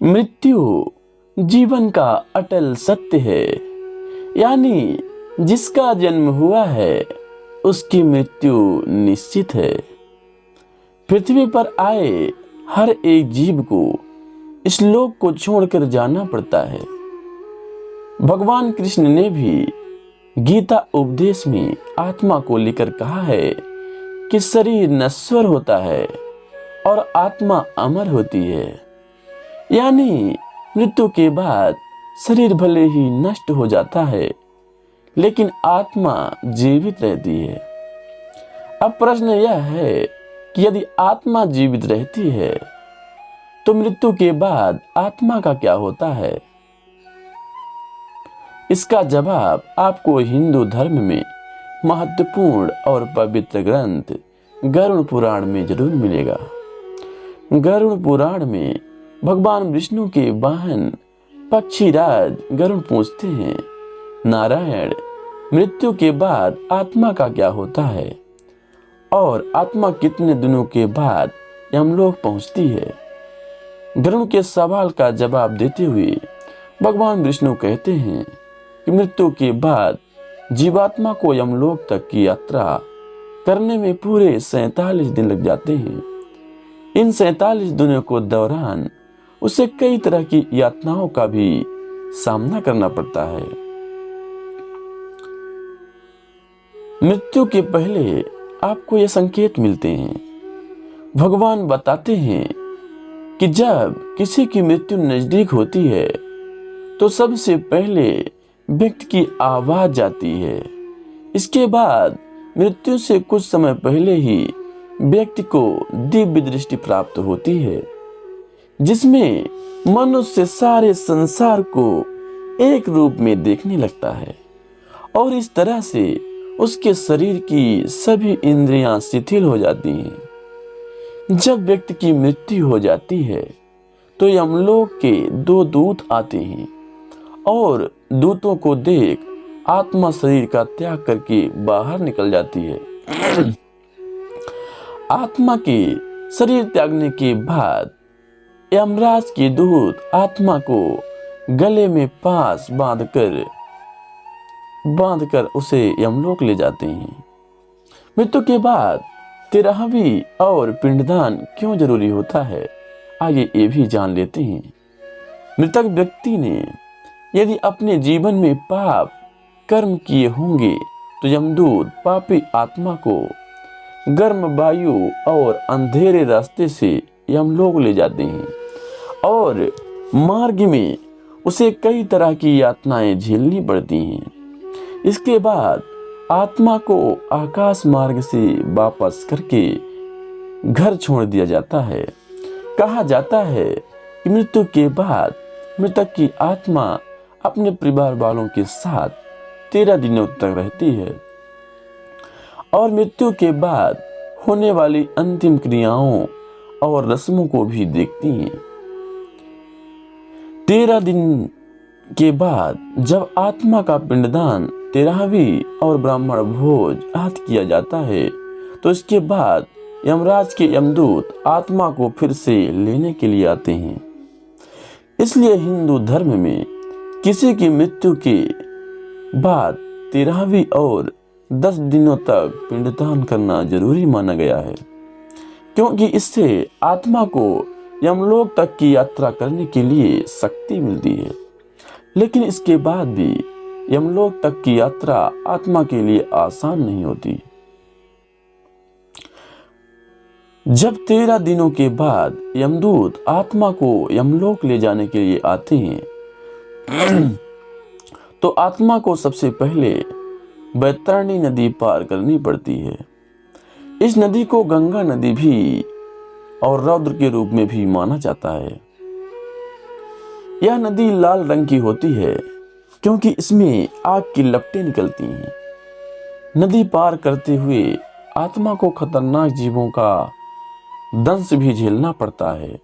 मृत्यु जीवन का अटल सत्य है, यानी जिसका जन्म हुआ है उसकी मृत्यु निश्चित है। पृथ्वी पर आए हर एक जीव को इस लोक को छोड़कर जाना पड़ता है। भगवान कृष्ण ने भी गीता उपदेश में आत्मा को लेकर कहा है कि शरीर नश्वर होता है और आत्मा अमर होती है, यानी मृत्यु के बाद शरीर भले ही नष्ट हो जाता है लेकिन आत्मा जीवित रहती है। अब प्रश्न यह है कि यदि आत्मा जीवित रहती है तो मृत्यु के बाद आत्मा का क्या होता है? इसका जवाब आपको हिंदू धर्म में महत्वपूर्ण और पवित्र ग्रंथ गरुड़ पुराण में जरूर मिलेगा। गरुड़ पुराण में भगवान विष्णु के वाहन पक्षीराज गरुड़ पूछते हैं, नारायण, मृत्यु के बाद आत्मा का क्या होता है और आत्मा कितने दिनों के बाद यमलोक पहुंचती है? गरुड़ के सवाल का जवाब देते हुए भगवान विष्णु कहते हैं कि मृत्यु के बाद जीवात्मा को यमलोक तक की यात्रा करने में पूरे 47 दिन लग जाते हैं। इन 47 दिनों के दौरान उसे कई तरह की यातनाओं का भी सामना करना पड़ता है। मृत्यु के पहले आपको ये संकेत मिलते हैं। भगवान बताते हैं कि जब किसी की मृत्यु नजदीक होती है तो सबसे पहले व्यक्ति की आवाज जाती है। इसके बाद मृत्यु से कुछ समय पहले ही व्यक्ति को दिव्य दृष्टि प्राप्त होती है, जिसमें मनुष्य सारे संसार को एक रूप में देखने लगता है और इस तरह से उसके शरीर की सभी इंद्रियां शिथिल हो जाती हैं। जब व्यक्ति की मृत्यु हो जाती है तो यमलोक के 2 दूत आते हैं और दूतों को देख आत्मा शरीर का त्याग करके बाहर निकल जाती है। आत्मा के शरीर त्यागने के बाद यमराज के दूत आत्मा को गले में पास बांधकर उसे यमलोक ले जाते हैं। मृत्यु के बाद 13वीं और पिंडदान क्यों जरूरी होता है, आइए ये भी जान लेते हैं। मृतक व्यक्ति ने यदि अपने जीवन में पाप कर्म किए होंगे तो यमदूत पापी आत्मा को गर्म वायु और अंधेरे रास्ते से यमलोक ले जाते हैं और मार्ग में उसे कई तरह की यातनाएं झेलनी पड़ती हैं। इसके बाद आत्मा को आकाश मार्ग से वापस करके घर छोड़ दिया जाता है। कहा जाता है कि मृत्यु के बाद मृतक की आत्मा अपने परिवार वालों के साथ 13 दिनों तक रहती है और मृत्यु के बाद होने वाली अंतिम क्रियाओं और रस्मों को भी देखती हैं। 13 दिन के बाद जब आत्मा का पिंडदान 13वीं और ब्राह्मण भोज आदि किया जाता है तो इसके बाद यमराज के यमदूत आत्मा को फिर से लेने के लिए आते हैं। इसलिए हिंदू धर्म में किसी की मृत्यु के बाद 13वीं और 10 दिनों तक पिंडदान करना जरूरी माना गया है, क्योंकि इससे आत्मा को यमलोक तक की यात्रा करने के लिए शक्ति मिलती है। लेकिन इसके बाद भी यमलोक तक की यात्रा आत्मा के लिए आसान नहीं होती। जब 13 दिनों के बाद यमदूत आत्मा को यमलोक ले जाने के लिए आते हैं तो आत्मा को सबसे पहले बैतरणी नदी पार करनी पड़ती है। इस नदी को गंगा नदी भी और रौद्र के रूप में भी माना जाता है। यह नदी लाल रंग की होती है क्योंकि इसमें आग की लपटें निकलती हैं। नदी पार करते हुए आत्मा को खतरनाक जीवों का दंश भी झेलना पड़ता है।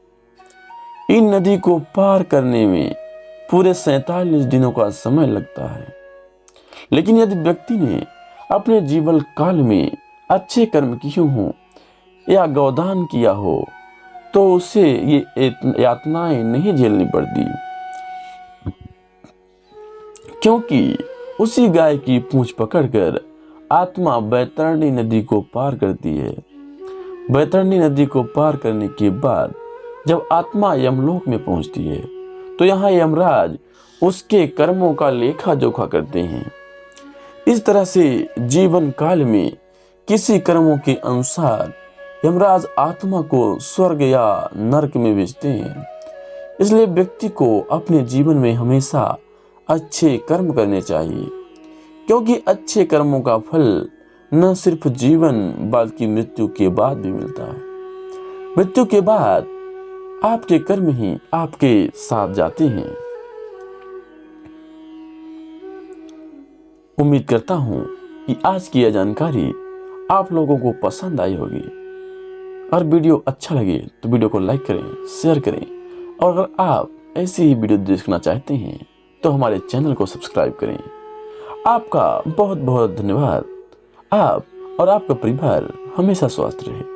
इन नदी को पार करने में पूरे 47 दिनों का समय लगता है। लेकिन यदि व्यक्ति ने अपने जीवन काल में अच्छे कर्म किए हों या गौदान किया हो तो उसे ये यातनाएं नहीं झेलनी पड़ती, क्योंकि उसी गाय की पूंछ पकड़कर आत्मा बैतरणी नदी को पार करती है। बैतरणी नदी को पार करने के बाद जब आत्मा यमलोक में पहुंचती है तो यहाँ यमराज उसके कर्मों का लेखा जोखा करते हैं। इस तरह से जीवन काल में किसी कर्मों के अनुसार यमराज आत्मा को स्वर्ग या नरक में भेजते हैं। इसलिए व्यक्ति को अपने जीवन में हमेशा अच्छे कर्म करने चाहिए, क्योंकि अच्छे कर्मों का फल न सिर्फ जीवन बल्कि मृत्यु के बाद भी मिलता है। मृत्यु के बाद आपके कर्म ही आपके साथ जाते हैं। उम्मीद करता हूं कि आज की यह जानकारी आप लोगों को पसंद आई होगी। और वीडियो अच्छा लगे तो वीडियो को लाइक करें, शेयर करें, और अगर आप ऐसी ही वीडियो देखना चाहते हैं तो हमारे चैनल को सब्सक्राइब करें। आपका बहुत बहुत धन्यवाद। आप और आपका परिवार हमेशा स्वस्थ रहे।